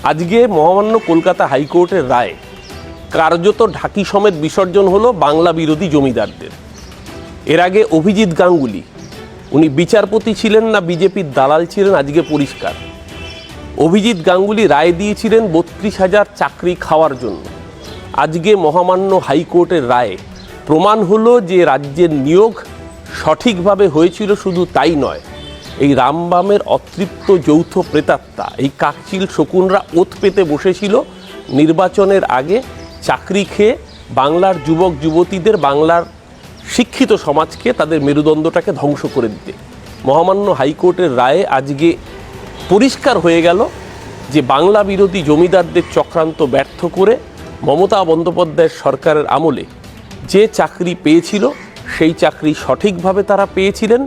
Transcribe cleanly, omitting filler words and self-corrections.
আজকে মহামান্য কলকাতা হাইকোর্টের রায় কার্যত ঢাকি সমেত বিসর্জন হলো বাংলা বিরোধী জমিদারদের। এর আগে অভিজিৎ গাঙ্গুলি উনি বিচারপতি ছিলেন না বিজেপির দালাল ছিলেন আজকে পরিষ্কার। অভিজিৎ গাঙ্গুলি রায় দিয়েছিলেন ৩২,০০০ চাকরি খাওয়ার জন্য। আজকে মহামান্য হাইকোর্টের রায়ে প্রমাণ হলো যে রাজ্যের নিয়োগ সঠিকভাবে হয়েছিল। শুধু তাই নয়, এই রামবামের অতৃপ্ত যৌথ প্রেতাত্মা এই কাকচিল শকুনরা ওত পেতে বসেছিল নির্বাচনের আগে চাকরি খেয়ে বাংলার যুবক যুবতীদের, বাংলার শিক্ষিত সমাজকে, তাদের মেরুদণ্ডটাকে ধ্বংস করে দিতে। মহামান্য হাইকোর্টের রায়ে আজকে পরিষ্কার হয়ে গেল যে বাংলা বিরোধী জমিদারদের চক্রান্ত ব্যর্থ করে মমতা বন্দ্যোপাধ্যায়ের সরকারের আমলে যে চাকরি পেয়েছিল সেই চাকরি সঠিকভাবে তারা পেয়েছিলেন।